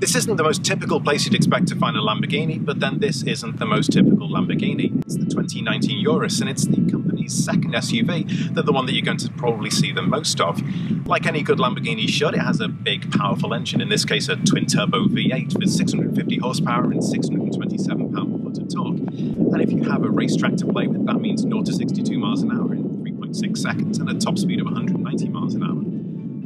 This isn't the most typical place you'd expect to find a Lamborghini, but then this isn't the most typical Lamborghini. It's the 2019 Urus, and it's the company's second SUV, the one that you're going to probably see the most of. Like any good Lamborghini should, it has a big, powerful engine, in this case a twin-turbo V8 with 650 horsepower and 627 pound-foot of torque. And if you have a racetrack to play with, that means 0 to 62 miles an hour in 3.6 seconds and a top speed of 190 miles an hour.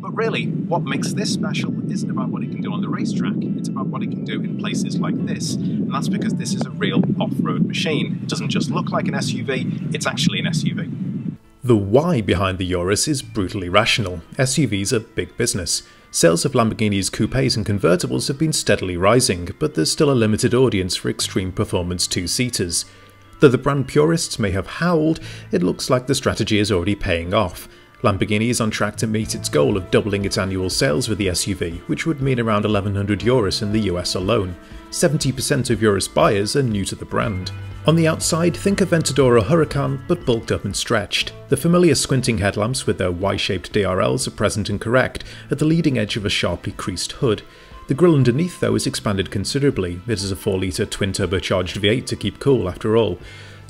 But really, what makes this special isn't about what it can do on the racetrack, it's about what it can do in places like this. And that's because this is a real off-road machine. It doesn't just look like an SUV, it's actually an SUV. The why behind the Urus is brutally rational. SUVs are big business. Sales of Lamborghini's coupes and convertibles have been steadily rising, but there's still a limited audience for extreme performance two-seaters. Though the brand purists may have howled, it looks like the strategy is already paying off. Lamborghini is on track to meet its goal of doubling its annual sales with the SUV, which would mean around 1,100 Urus in the US alone. 70% of Urus buyers are new to the brand. On the outside, think Aventador or Huracan, but bulked up and stretched. The familiar squinting headlamps with their Y-shaped DRLs are present and correct, at the leading edge of a sharply creased hood. The grille underneath, though, is expanded considerably. It is a 4-litre twin-turbocharged V8 to keep cool, after all.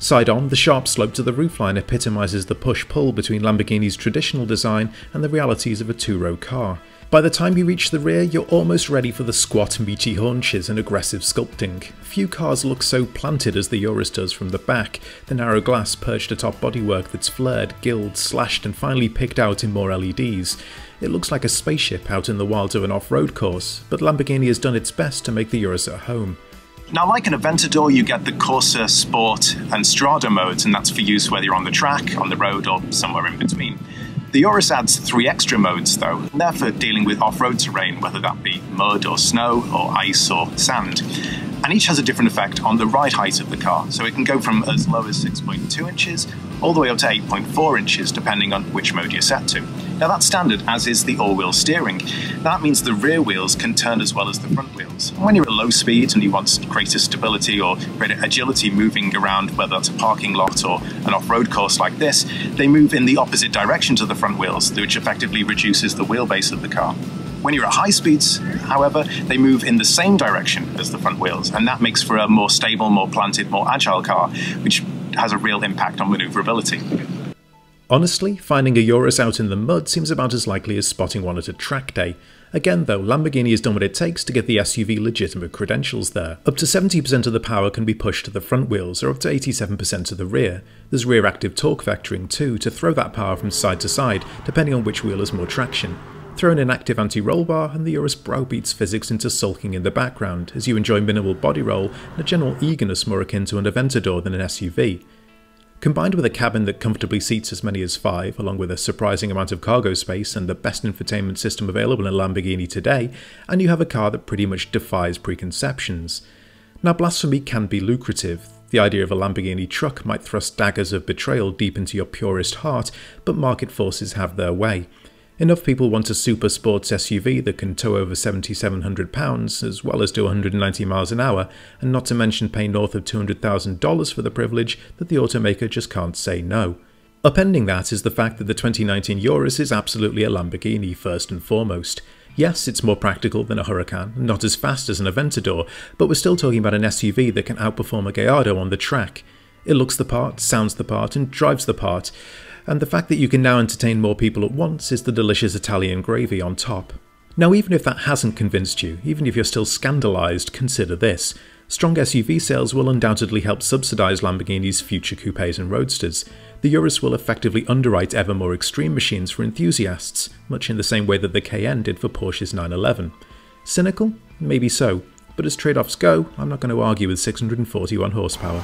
Side on, the sharp slope to the roofline epitomises the push-pull between Lamborghini's traditional design and the realities of a two-row car. By the time you reach the rear, you're almost ready for the squat, meaty haunches and aggressive sculpting. Few cars look so planted as the Urus does from the back, the narrow glass perched atop bodywork that's flared, gilled, slashed and finally picked out in more LEDs. It looks like a spaceship out in the wilds of an off-road course, but Lamborghini has done its best to make the Urus at home. Now, like an Aventador, you get the Corsa, Sport and Strada modes, and that's for use whether you're on the track, on the road or somewhere in between. The Urus adds 3 extra modes though, and they're for dealing with off-road terrain, whether that be mud or snow or ice or sand. And each has a different effect on the ride height of the car, so it can go from as low as 6.2 inches all the way up to 8.4 inches depending on which mode you're set to. Now that's standard, as is the all-wheel steering. That means the rear wheels can turn as well as the front wheels. When you're at low speed and you want greater stability or greater agility moving around, whether that's a parking lot or an off-road course like this, they move in the opposite direction to the front wheels, which effectively reduces the wheelbase of the car. When you're at high speeds, however, they move in the same direction as the front wheels, and that makes for a more stable, more planted, more agile car, which has a real impact on maneuverability. Honestly, finding a Urus out in the mud seems about as likely as spotting one at a track day. Again though, Lamborghini has done what it takes to give the SUV legitimate credentials there. Up to 70% of the power can be pushed to the front wheels, or up to 87% to the rear. There's rear active torque vectoring too, to throw that power from side to side, depending on which wheel has more traction. Throw in an active anti-roll bar and the Urus browbeats physics into sulking in the background, as you enjoy minimal body roll and a general eagerness more akin to an Aventador than an SUV. Combined with a cabin that comfortably seats as many as 5, along with a surprising amount of cargo space and the best infotainment system available in a Lamborghini today, and you have a car that pretty much defies preconceptions. Now, blasphemy can be lucrative. The idea of a Lamborghini truck might thrust daggers of betrayal deep into your purist heart, but market forces have their way. Enough people want a super sports SUV that can tow over 7,700 pounds, as well as do 190 miles an hour, and not to mention pay north of $200,000 for the privilege, that the automaker just can't say no. Upending that is the fact that the 2019 Urus is absolutely a Lamborghini first and foremost. Yes, it's more practical than a Huracan, not as fast as an Aventador, but we're still talking about an SUV that can outperform a Gallardo on the track. It looks the part, sounds the part, and drives the part. And the fact that you can now entertain more people at once is the delicious Italian gravy on top. Now, even if that hasn't convinced you, even if you're still scandalised, consider this. Strong SUV sales will undoubtedly help subsidise Lamborghini's future coupes and roadsters. The Urus will effectively underwrite ever more extreme machines for enthusiasts, much in the same way that the Cayenne did for Porsche's 911. Cynical? Maybe so, but as trade-offs go, I'm not going to argue with 641 horsepower.